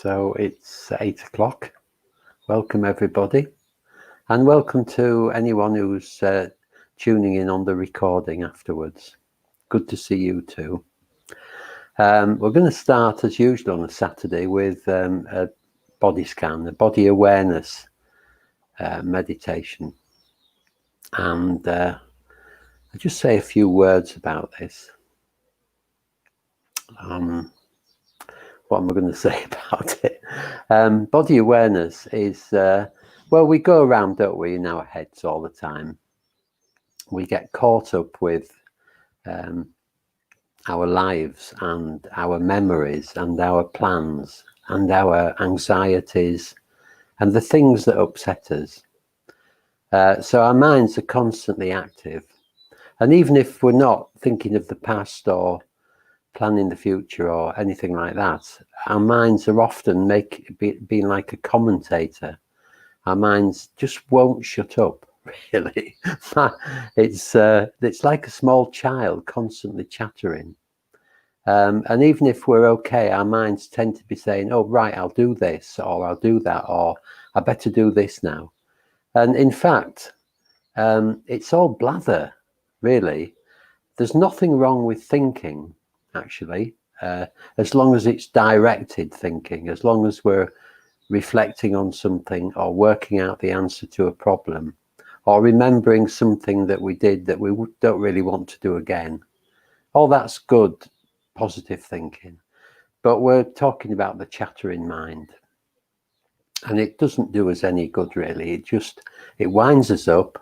So it's 8 o'clock. Welcome everybody, and welcome to anyone who's tuning in on the recording afterwards. Good to see you too. We're going to start as usual on a Saturday with a body scan, a body awareness meditation, and I'll just say a few words about this. What am I going to say about it? Body awareness is, well, we go around, don't we, in our heads all the time. We get caught up with our lives and our memories and our plans and our anxieties and the things that upset us. So our minds are constantly active. And even if we're not thinking of the past or planning the future or anything like that, our minds are often being like a commentator. Our minds just won't shut up, really. It's like a small child constantly chattering. And even if we're okay, our minds tend to be saying, oh, right, I'll do this, or I'll do that, or I better do this now. And in fact, it's all blather, really. There's nothing wrong with thinking, actually, as long as it's directed thinking, as long as we're reflecting on something or working out the answer to a problem or remembering something that we did that we don't really want to do again. All that's good, positive thinking. But we're talking about the chattering mind. And it doesn't do us any good, really. It winds us up.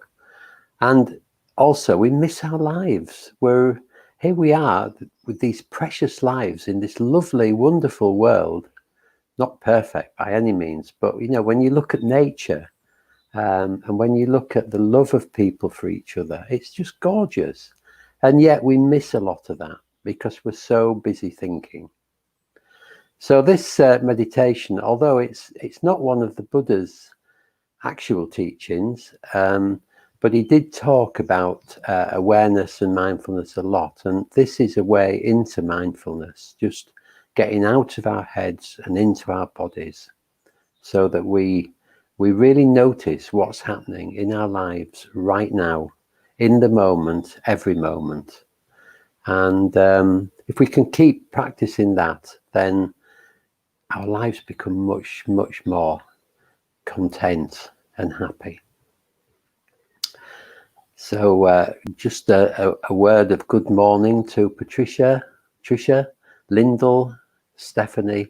And also, we miss our lives. Here we are with these precious lives in this lovely, wonderful world. Not perfect by any means, but when you look at nature and when you look at the love of people for each other, it's just gorgeous. And yet we miss a lot of that because we're so busy thinking. So this meditation, although it's not one of the Buddha's actual teachings, but he did talk about awareness and mindfulness a lot. And this is a way into mindfulness, just getting out of our heads and into our bodies so that we really notice what's happening in our lives right now, in the moment, every moment. And if we can keep practicing that, then our lives become much, much more content and happy. So just a word of good morning to Patricia, Lyndall, Stephanie,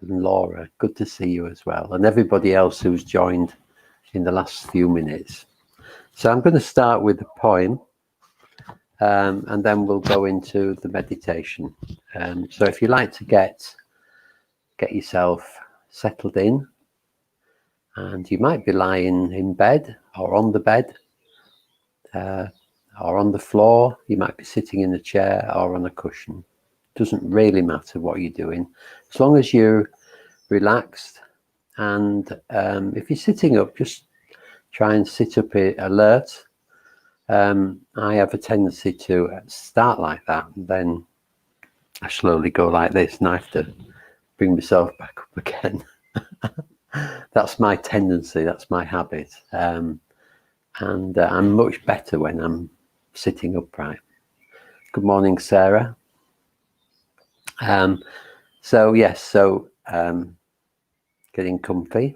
and Laura. Good to see you as well, and everybody else who's joined in the last few minutes. So I'm going to start with a poem, and then we'll go into the meditation. So if you like to get yourself settled in, and you might be lying in bed or on the bed, or on the floor, you might be sitting in a chair or on a cushion. Doesn't really matter what you're doing, as long as you're relaxed. And if you're sitting up, just try and sit up alert. I have a tendency to start like that, and then I slowly go like this, and I have to bring myself back up again. That's my tendency, that's my habit. And I'm much better when I'm sitting upright. Good morning, Sarah. So getting comfy.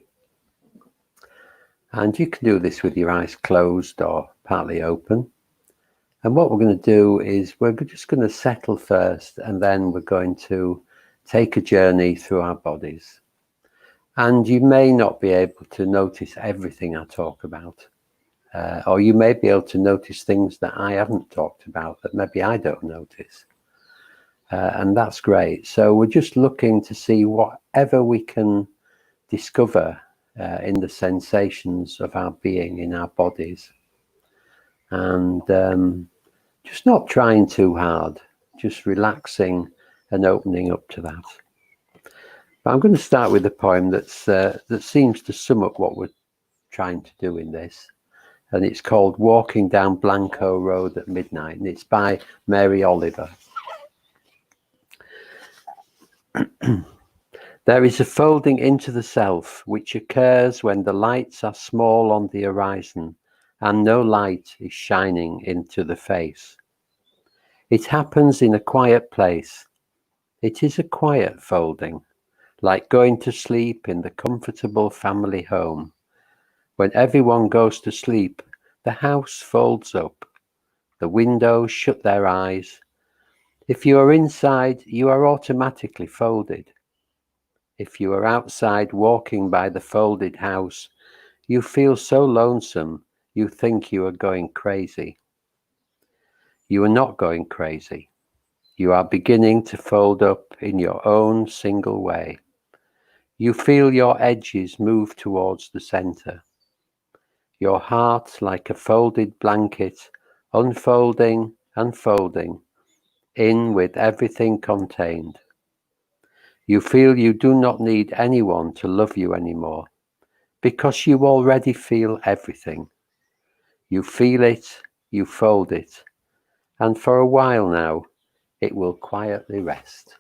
And you can do this with your eyes closed or partly open. And what we're going to do is we're just going to settle first, and then we're going to take a journey through our bodies. And you may not be able to notice everything I talk about. Or you may be able to notice things that I haven't talked about that maybe I don't notice. And that's great. So we're just looking to see whatever we can discover in the sensations of our being in our bodies. And just not trying too hard, just relaxing and opening up to that. But I'm going to start with a poem that seems to sum up what we're trying to do in this. And it's called Walking Down Blanco Road at Midnight, and it's by Mary Oliver. There is a folding into the self which occurs when the lights are small on the horizon and no light is shining into the face. It happens in a quiet place. It is a quiet folding, like going to sleep in the comfortable family home. When everyone goes to sleep, the house folds up. The windows shut their eyes. If you are inside, you are automatically folded. If you are outside walking by the folded house, you feel so lonesome, you think you are going crazy. You are not going crazy. You are beginning to fold up in your own single way. You feel your edges move towards the center. Your heart like a folded blanket, unfolding and folding, in with everything contained. You feel you do not need anyone to love you anymore, because you already feel everything. You feel it, you fold it, and for a while now, it will quietly rest.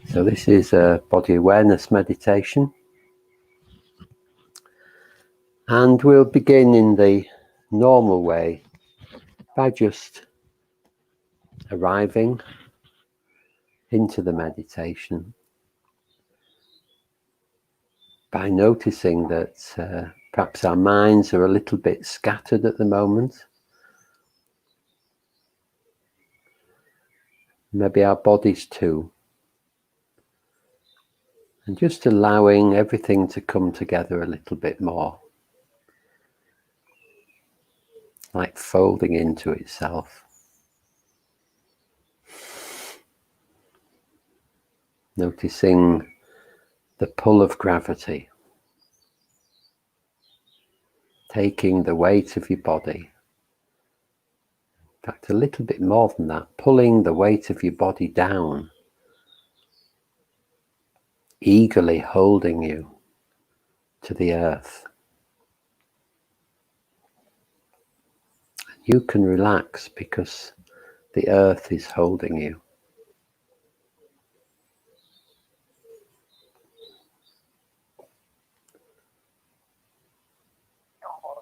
So this is a body awareness meditation, and we'll begin in the normal way by just arriving into the meditation, by noticing that perhaps our minds are a little bit scattered at the moment. Maybe our bodies too. And just allowing everything to come together a little bit more, like folding into itself. Noticing the pull of gravity, taking the weight of your body. In fact, a little bit more than that, pulling the weight of your body down, eagerly holding you to the earth. You can relax because the earth is holding you.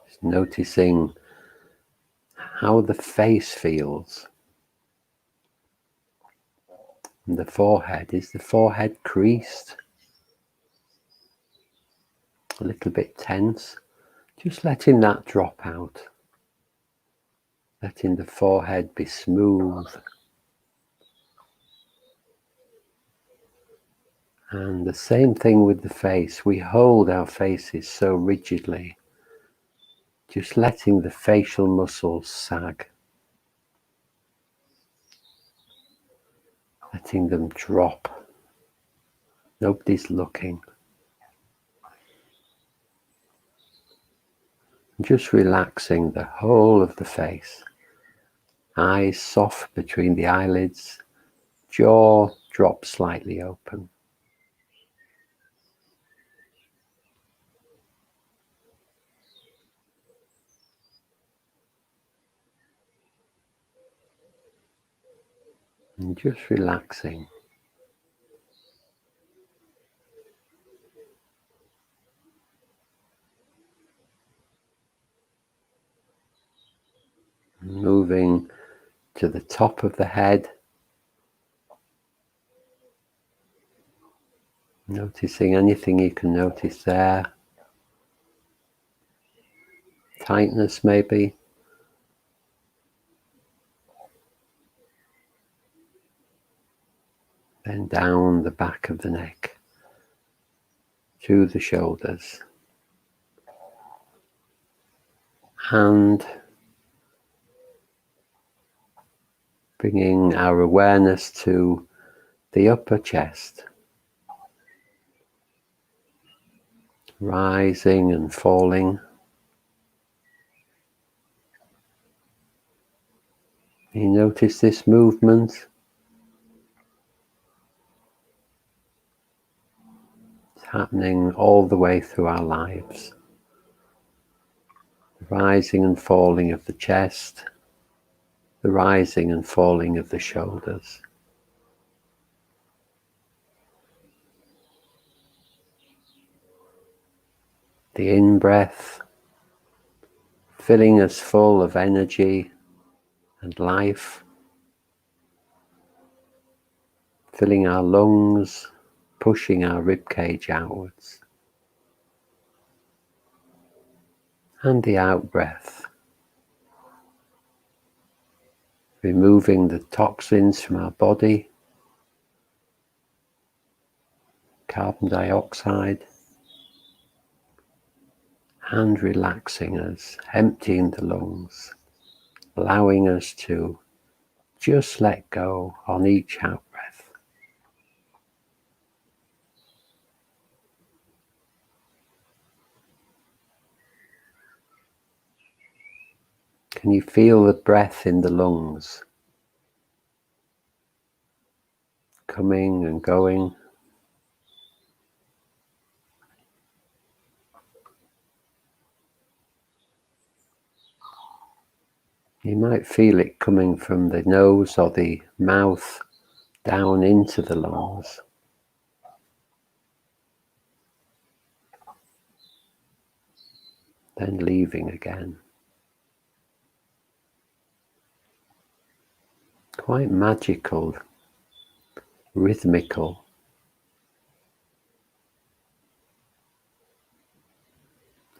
Just noticing how the face feels. And the forehead, is the forehead creased? A little bit tense? Just letting that drop out. Letting the forehead be smooth. And the same thing with the face. We hold our faces so rigidly. Just letting the facial muscles sag. Letting them drop. Nobody's looking. Just relaxing the whole of the face. Eyes soft between the eyelids. Jaw drops slightly open. And just relaxing. Moving to the top of the head. Noticing anything you can notice there. Tightness maybe. Then down the back of the neck. To the shoulders. And bringing our awareness to the upper chest. Rising and falling. You notice this movement. happening all the way through our lives. The rising and falling of the chest, the rising and falling of the shoulders. The in-breath, filling us full of energy and life, filling our lungs, pushing our ribcage outwards. And the out-breath, removing the toxins from our body, carbon dioxide, and relaxing us, emptying the lungs, allowing us to just let go on each out-breath. Can you feel the breath in the lungs coming and going? You might feel it coming from the nose or the mouth down into the lungs. Then leaving again. Quite magical, rhythmical.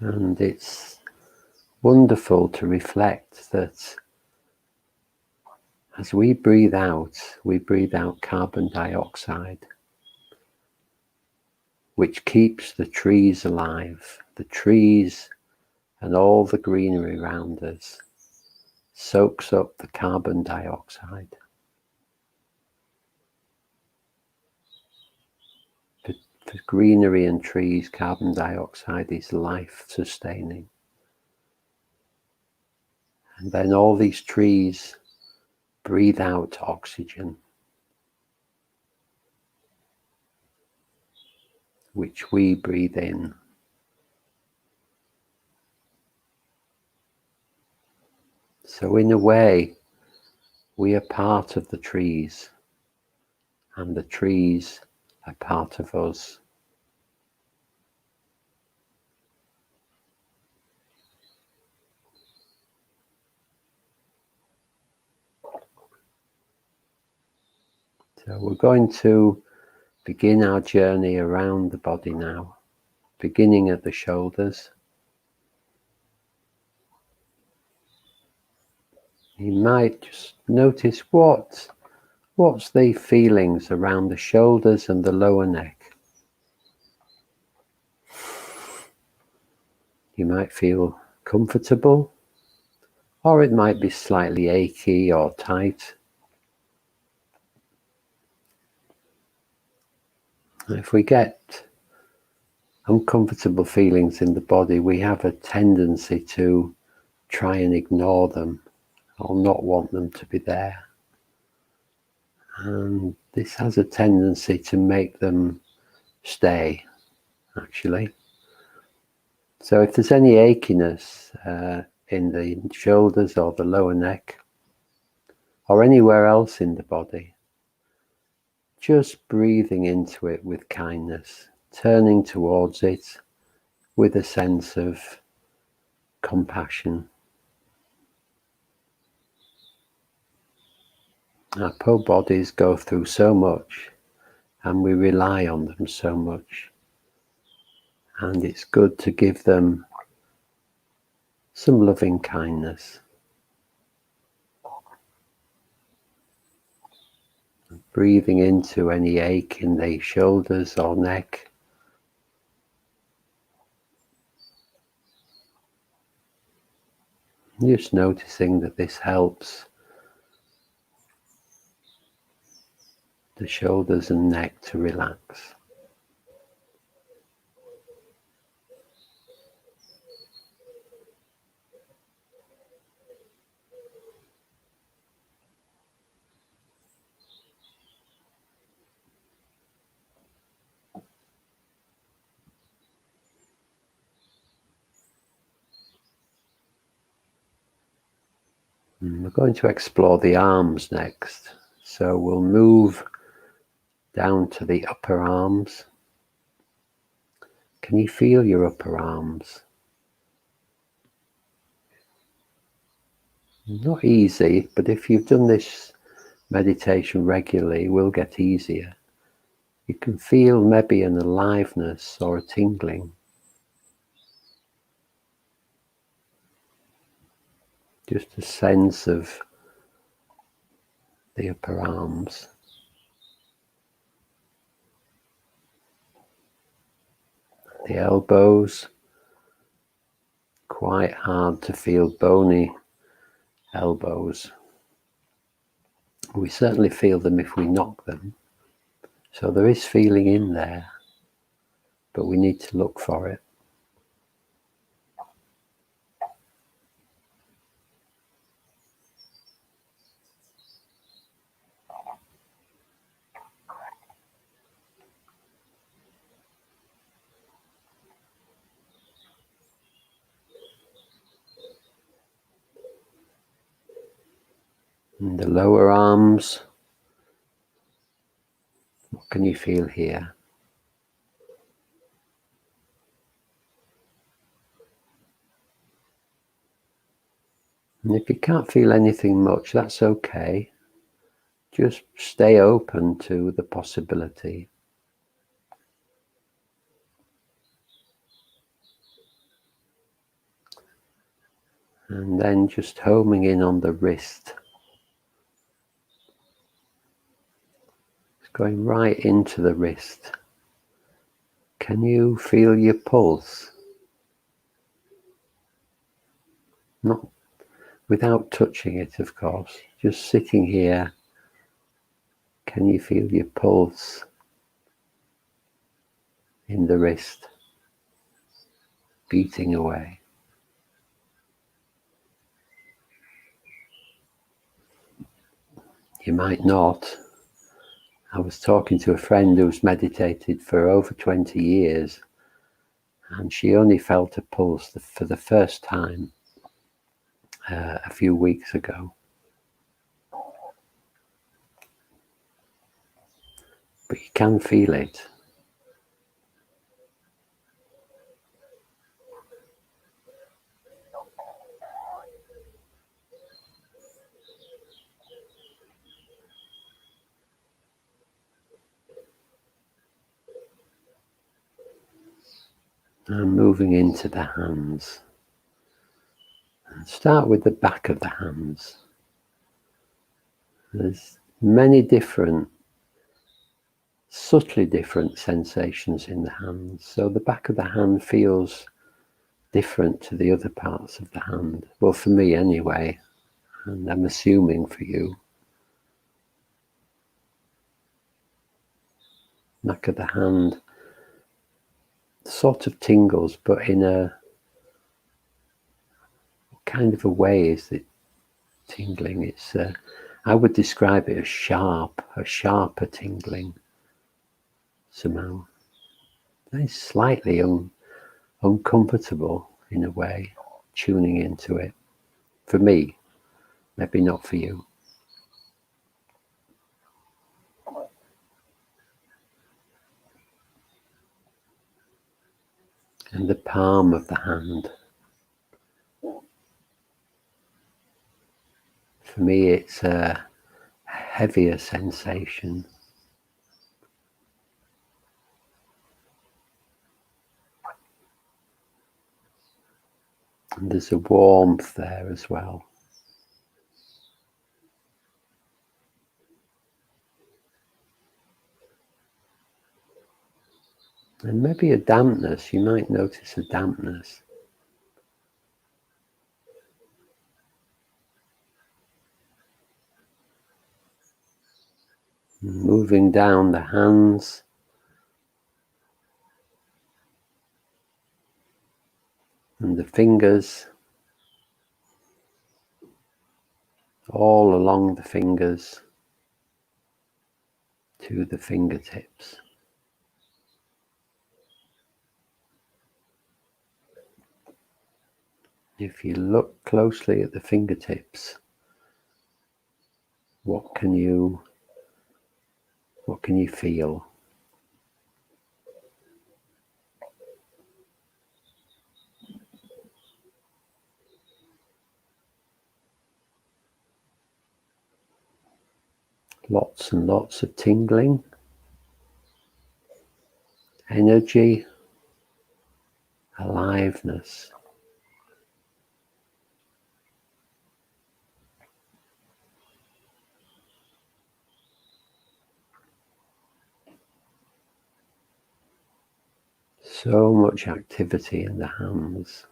And it's wonderful to reflect that as we breathe out carbon dioxide, which keeps the trees alive. The trees and all the greenery around us soaks up the carbon dioxide. For greenery and trees, carbon dioxide is life-sustaining. And then all these trees breathe out oxygen, which we breathe in. So in a way, we are part of the trees, and the trees are part of us. So we're going to begin our journey around the body now, beginning at the shoulders. You might just notice what's the feelings around the shoulders and the lower neck. You might feel comfortable, or it might be slightly achy or tight. If we get uncomfortable feelings in the body, we have a tendency to try and ignore them or not want them to be there. And this has a tendency to make them stay, actually. So if there's any achiness in the shoulders or the lower neck, or anywhere else in the body, just breathing into it with kindness, turning towards it with a sense of compassion. Our poor bodies go through so much, and we rely on them so much. And it's good to give them some loving kindness. Breathing into any ache in the shoulders or neck. Just noticing that this helps the shoulders and neck to relax. And we're going to explore the arms next. So we'll move down to the upper arms. Can you feel your upper arms? Not easy, but if you've done this meditation regularly, it will get easier. You can feel maybe an aliveness or a tingling. Just a sense of the upper arms. The elbows, quite hard to feel bony elbows. We certainly feel them if we knock them. So there is feeling in there, but we need to look for it. And the lower arms, what can you feel here? And if you can't feel anything much, that's okay. Just stay open to the possibility. And then just homing in on the wrist. It's going right into the wrist. Can you feel your pulse? Not without touching it, of course. Just sitting here. Can you feel your pulse in the wrist, beating away? You might not. I was talking to a friend who's meditated for over 20 years, and she only felt a pulse for the first time a few weeks ago. But you can feel it. And moving into the hands. And start with the back of the hands. There's many different, subtly different sensations in the hands. So the back of the hand feels different to the other parts of the hand. Well, for me anyway, and I'm assuming for you. Back of the hand sort of tingles, but in a kind of a way is it tingling. It's I would describe it as a sharper tingling somehow. It's slightly uncomfortable in a way, tuning into it. For me, maybe not for you. And the palm of the hand. For me, it's a heavier sensation. And there's a warmth there as well. And maybe a dampness, you might notice a dampness. Moving down the hands. And the fingers. All along the fingers to the fingertips. If you look closely at the fingertips, What can you feel? Lots and lots of tingling, energy, aliveness. So much activity in the hands.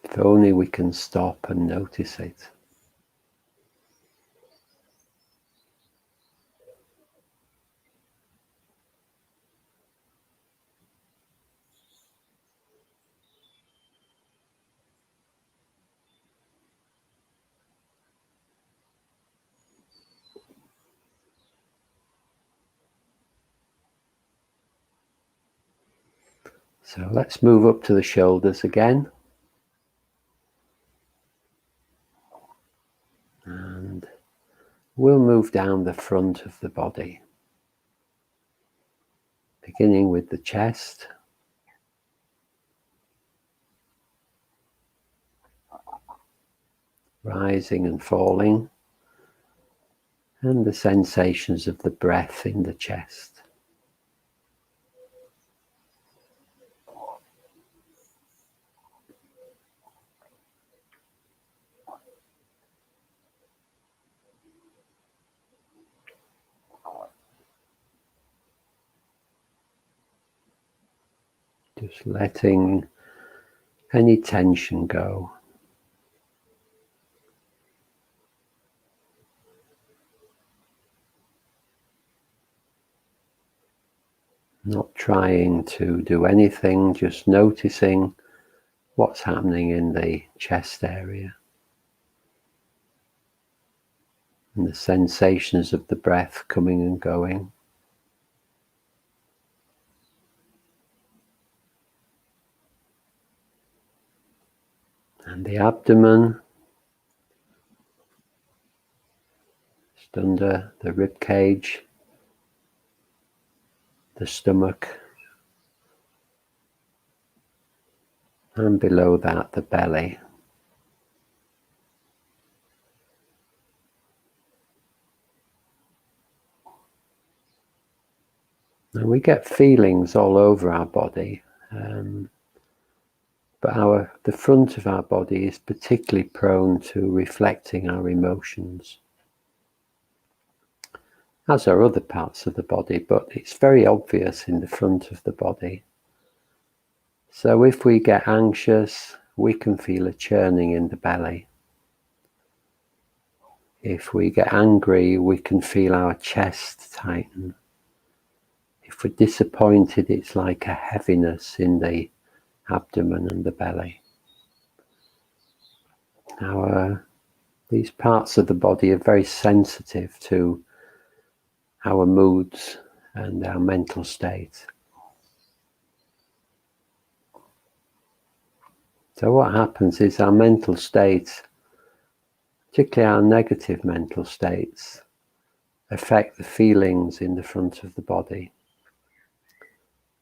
If only we can stop and notice it. So let's move up to the shoulders again. And we'll move down the front of the body, beginning with the chest, rising and falling, and the sensations of the breath in the chest. Just letting any tension go. Not trying to do anything, just noticing what's happening in the chest area. And the sensations of the breath coming and going. And the abdomen, just under the rib cage, the stomach, and below that the belly. And we get feelings all over our body, but the front of our body is particularly prone to reflecting our emotions, as are other parts of the body, but it's very obvious in the front of the body. So if we get anxious, we can feel a churning in the belly. If we get angry, we can feel our chest tighten. If we're disappointed, it's like a heaviness in the abdomen and the belly. These parts of the body are very sensitive to our moods and our mental state. So what happens is our mental state, particularly our negative mental states, affect the feelings in the front of the body.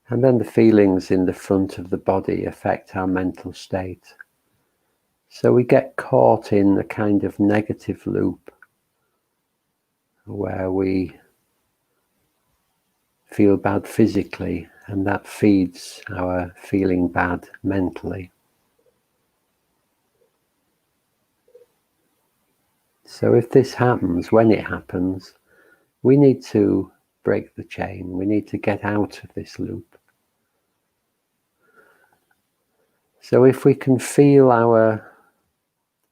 And then the feelings in the front of the body affect our mental state. So we get caught in a kind of negative loop where we feel bad physically, and that feeds our feeling bad mentally. So if this happens, when it happens, we need to break the chain. We need to get out of this loop. So if we can feel our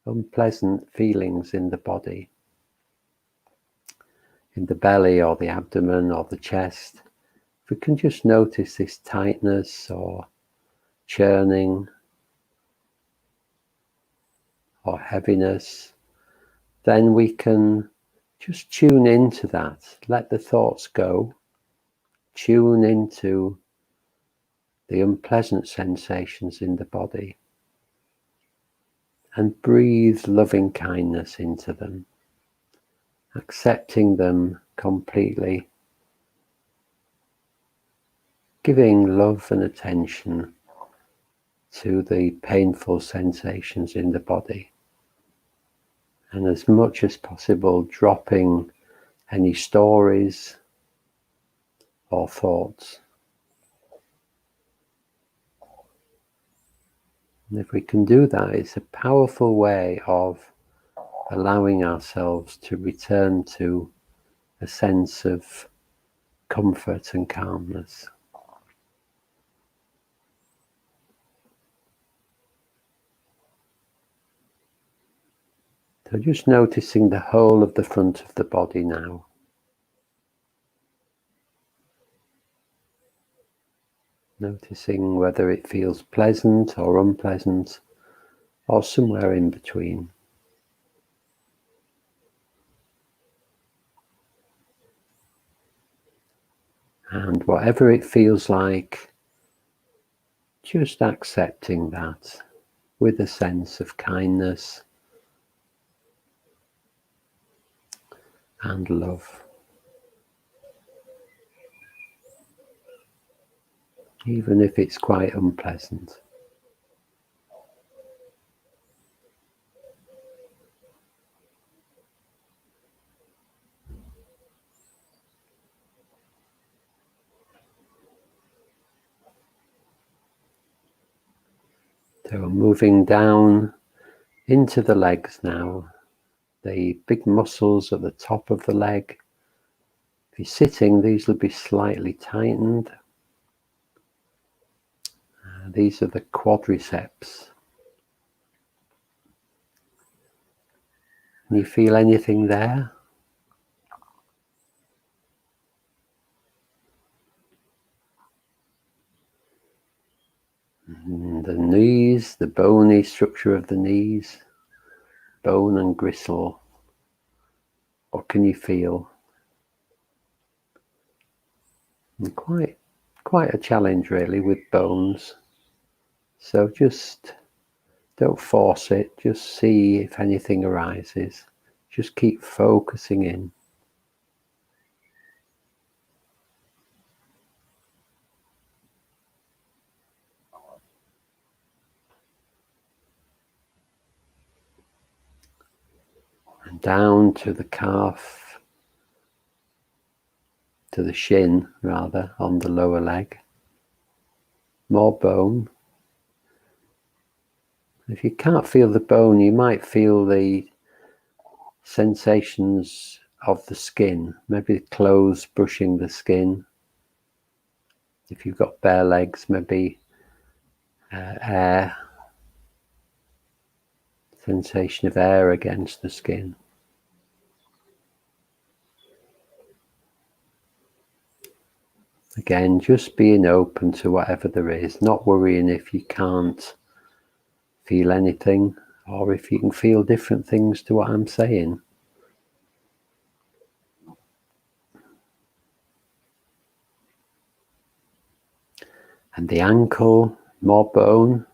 unpleasant feelings in the body, in the belly or the abdomen or the chest, if we can just notice this tightness or churning or heaviness, then we can just tune into that, let the thoughts go, tune into the unpleasant sensations in the body, and breathe loving kindness into them, accepting them completely, giving love and attention to the painful sensations in the body, and as much as possible dropping any stories or thoughts. And if we can do that, it's a powerful way of allowing ourselves to return to a sense of comfort and calmness. So just noticing the whole of the front of the body now. Noticing whether it feels pleasant or unpleasant, or somewhere in between. And whatever it feels like, just accepting that with a sense of kindness and love. Even if it's quite unpleasant. So moving down into the legs now, the big muscles at the top of the leg. If you're sitting, these will be slightly tightened. These are the quadriceps. Can you feel anything there? And the knees, the bony structure of the knees, bone and gristle. What can you feel? And quite a challenge really with bones. So just don't force it, just see if anything arises. Just keep focusing in. And down to the calf, to the shin rather, on the lower leg. More bone. If you can't feel the bone, you might feel the sensations of the skin, maybe clothes brushing the skin. If you've got bare legs, maybe air, sensation of air against the skin. Again, just being open to whatever there is, not worrying if you can't feel anything or if you can feel different things to what I'm saying. And the ankle, more bone.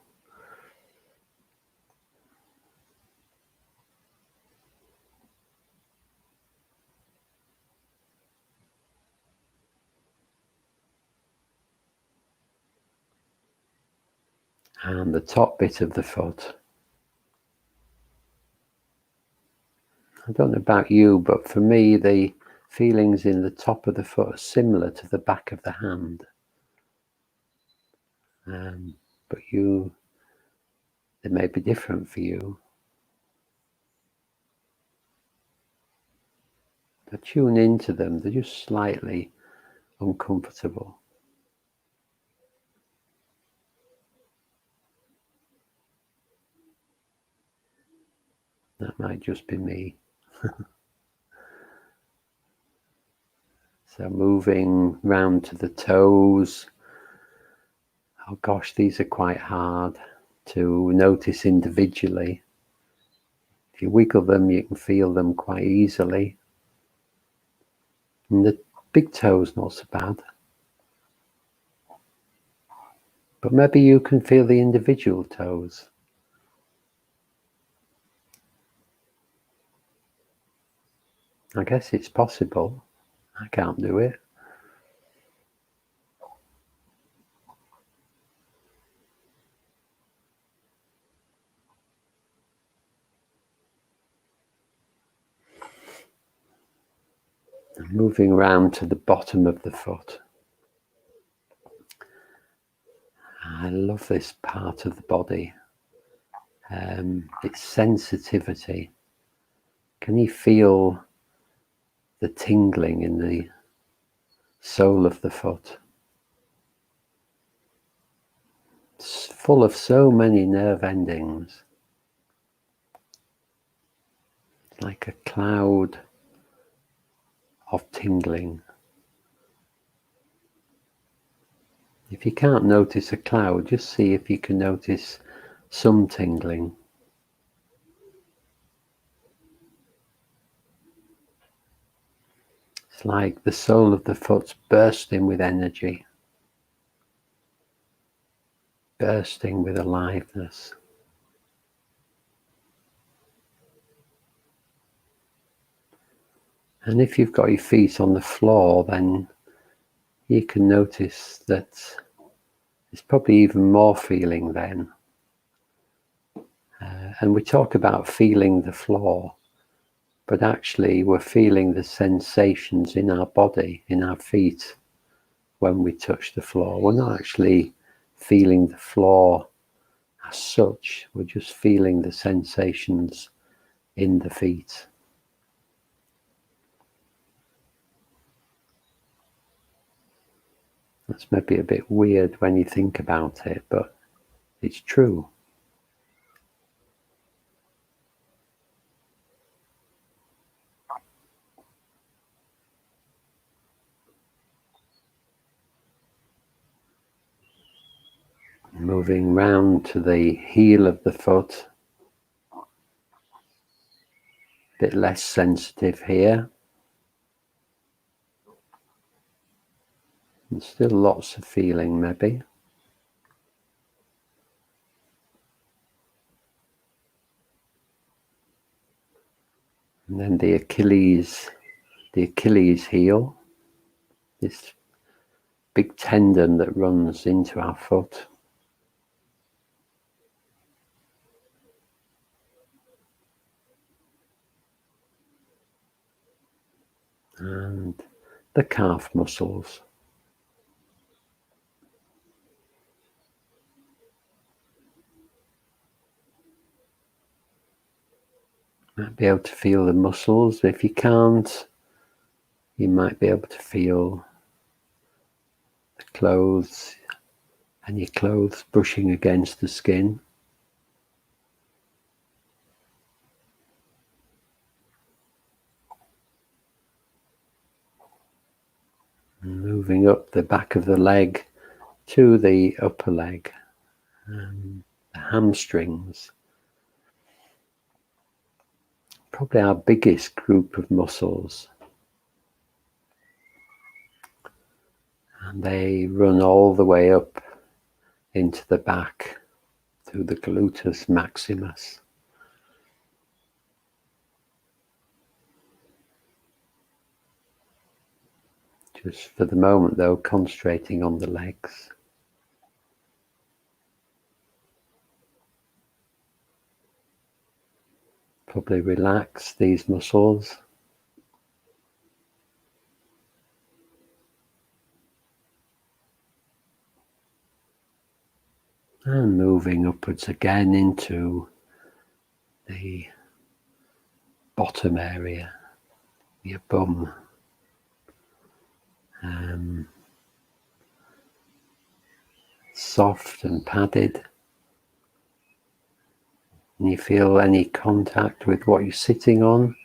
And the top bit of the foot. I don't know about you, but for me, the feelings in the top of the foot are similar to the back of the hand. But they may be different for you. But tune into them, they're just slightly uncomfortable. That might just be me. So moving round to the toes. Oh gosh, these are quite hard to notice individually. If you wiggle them, you can feel them quite easily. And the big toe's not so bad. But maybe you can feel the individual toes. I guess it's possible. I can't do it. Moving around to the bottom of the foot. I love this part of the body. Its sensitivity. Can you feel the tingling in the sole of the foot? It's full of so many nerve endings. It's like a cloud of tingling. If you can't notice a cloud, just see if you can notice some tingling. It's like the sole of the foot's bursting with energy, bursting with aliveness. And if you've got your feet on the floor, then you can notice that there's probably even more feeling then. And we talk about feeling the floor, but actually we're feeling the sensations in our body, in our feet, when we touch the floor. We're not actually feeling the floor as such, we're just feeling the sensations in the feet. That's maybe a bit weird when you think about it, but it's true. Moving round to the heel of the foot, a bit less sensitive here. And still lots of feeling maybe. And then the Achilles heel, this big tendon that runs into our foot. And the calf muscles. Might be able to feel the muscles. If you can't, you might be able to feel the clothes and your clothes brushing against the skin. And moving up the back of the leg to the upper leg, the hamstrings. Probably our biggest group of muscles. And they run all the way up into the back through the gluteus maximus. Just for the moment though, concentrating on the legs. Probably relax these muscles. And moving upwards again into the bottom area, your bum. Soft and padded. And you feel any contact with what you're sitting on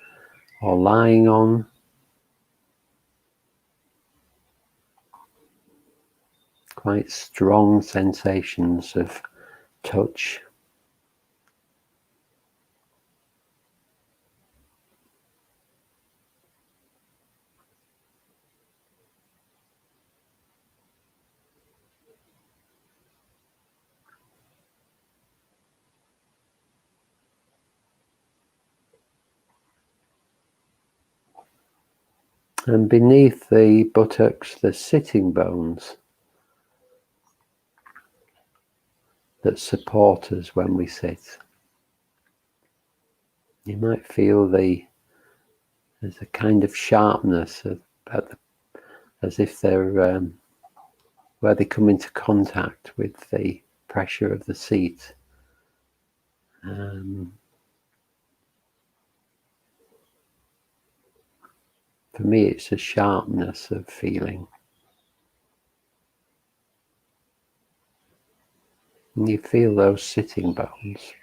or lying on. Quite strong sensations of touch. And beneath the buttocks, the sitting bones that support us when we sit. You might feel there's a kind of sharpness as if they're where they come into contact with the pressure of the seat. For me, it's a sharpness of feeling. And you feel those sitting bones.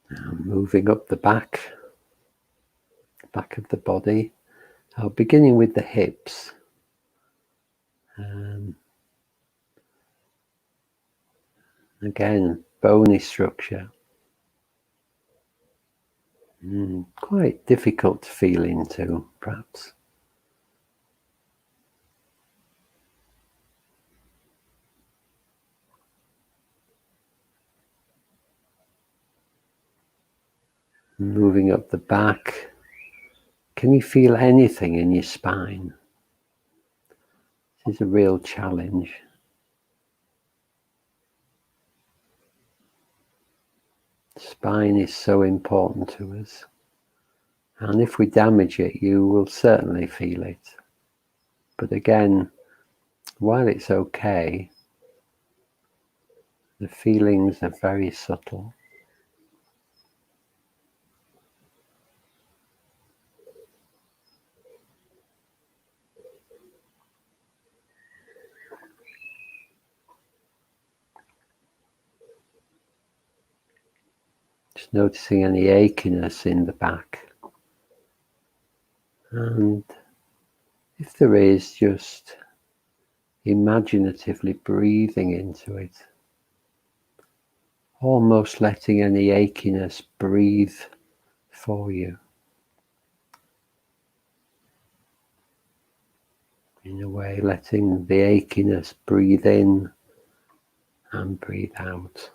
Now moving up the back of the body, beginning with the hips. Again, bony structure. Quite difficult to feel into, perhaps. Moving up the back, can you feel anything in your spine? This is a real challenge. Spine is so important to us, and if we damage it, you will certainly feel it. But again, while it's okay, the feelings are very subtle. Just noticing any achiness in the back. And if there is, just imaginatively breathing into it. Almost letting any achiness breathe for you. In a way, letting the achiness breathe in and breathe out.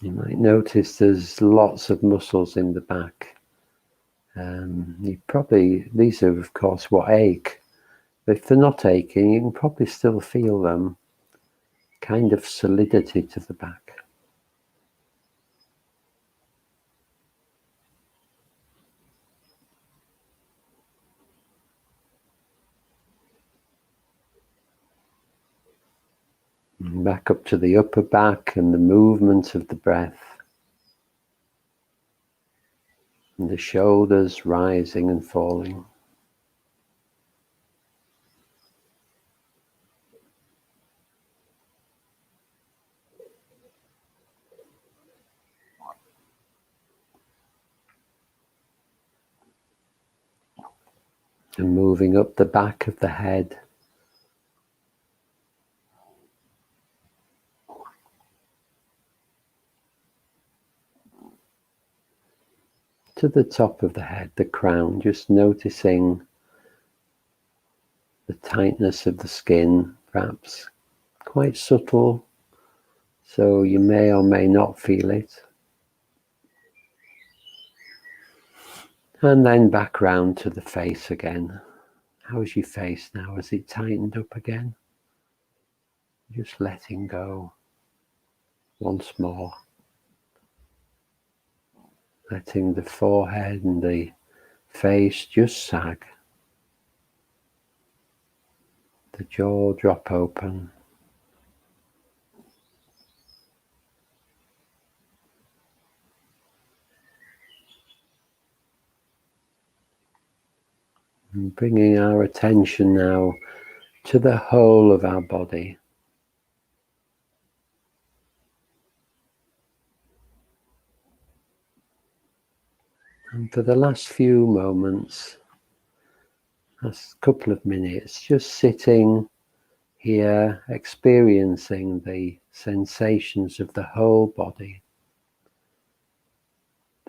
You might notice there's lots of muscles in the back. These are of course what ache. But if they're not aching, you can probably still feel them, kind of solidity to the back. And back up to the upper back and the movement of the breath. And the shoulders rising and falling. And moving up the back of the head. To the top of the head, the crown, just noticing the tightness of the skin, perhaps quite subtle, so you may or may not feel it. And then back round to the face again. How's your face now? Has it tightened up again? Just letting go once more. Letting the forehead and the face just sag. The jaw drop open. And bringing our attention now to the whole of our body. And for the last few moments, last couple of minutes, just sitting here, experiencing the sensations of the whole body.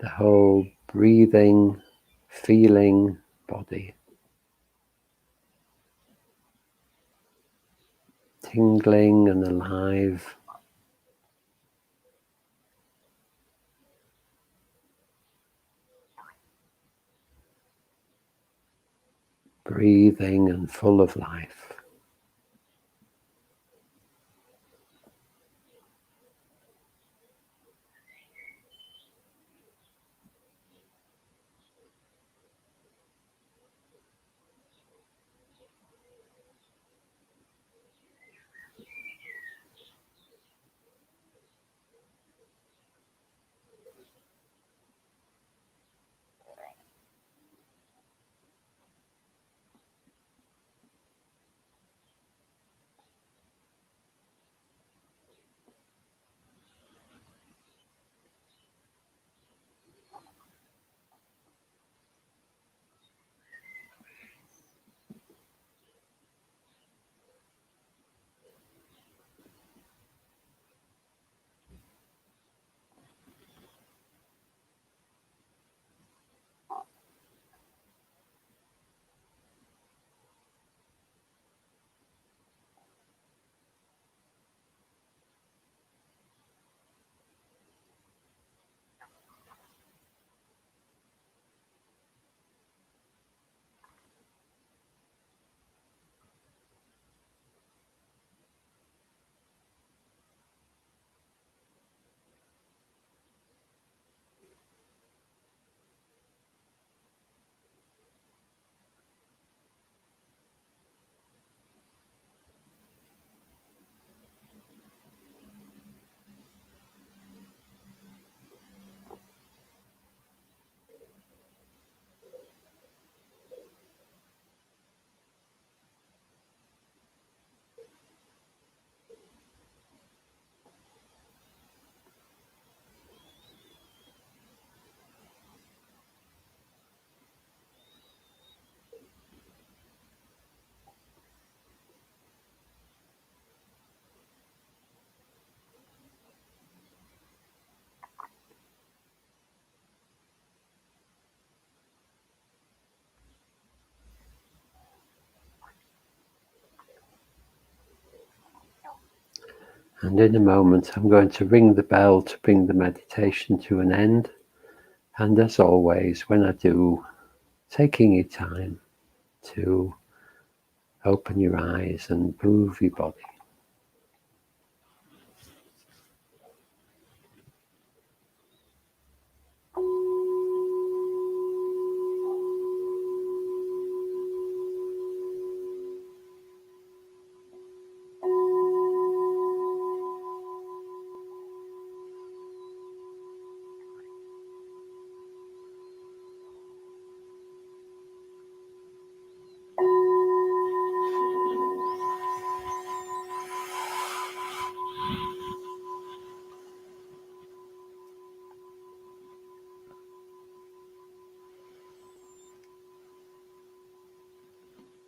the whole breathing, feeling body. Tingling and alive. Breathing and full of life. And in a moment, I'm going to ring the bell to bring the meditation to an end. And as always, when I do, taking your time to open your eyes and move your body.